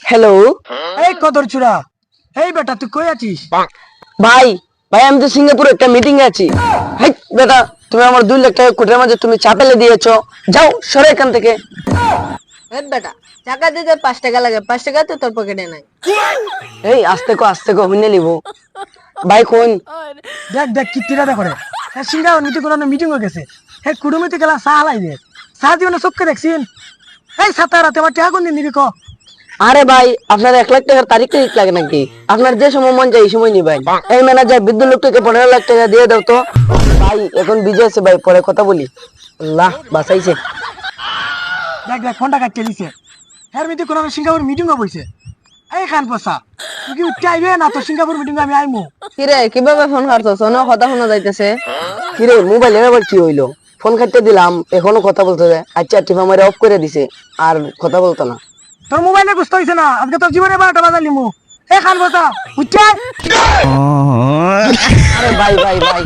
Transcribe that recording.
Hello এই কদর চূড়া, এই বেটা তুই কই আছিস? ভাই, ভাই আমি তো সিঙ্গাপুরে একটা মিটিং এ আছি। হাই বেটা, তুমি আমার 2 লাখ টাকা কোটের মাঝে তুমি চাপেলে দিয়েছো, যাও সরে এখান থেকে। বেটা টাকা দিতে 5 টাকা লাগে, 5 টাকা তো তোর পকেটে নাই। এই আস্তে কো হুইনে লিবো। ভাই কোন দেখ দেখ কি তিরাদা করে। হ্যাঁ সিঙ্গাপুর মিটিং করানো মিটিং হয়ে গেছে। হ্যাঁ কুড়ুমিতে গেলা চা হালাই দে, চা দিও চোখকে দেখছিন। এই সাতারাতে আমার টাকা কোন দিন দিবি ক? আরে ভাই, আপনার 1 লাখ টাকার তারিখ লাগে নাকি? আপনার যে সময় মন চাই এই সময় নিবেন। এই ম্যানেজার বিদ্যুৎ লোকটাকে 15 লাখ টাকা দিয়ে দাও তো। ভাই এখন বিজি আছে ভাই, পরে কথা বলি। আল্লাহ বাঁচাইছে। দেখ দেখ ফোনটা কাটতে দিছে। হ্যাঁ মিটিং করানো সিঙ্গাপুর মিটিং বইছে। এই খান পসা, তুই কি উঠতে আইবে না তো সিঙ্গাপুর মিটিং আমি আইমু? কিরে কিভাবে ফোন কাটছস? অন্য কথা শোনা যাইতেছে। কিরে মোবাইলের আবার কি হইলো? ফোন কাটতে দিলাম, এখনো কথা বলতে যায়। আচ্ছা টিপা মারে অফ করে দিছে, আর কথা বলতো না। তোর মোবাইলে বুঝতে হইছে না, আজকে তোর জীবনে 12টা বাজালিমু। এই খান পসা উঠতে আয়। আরে ভাই ভাই ভাই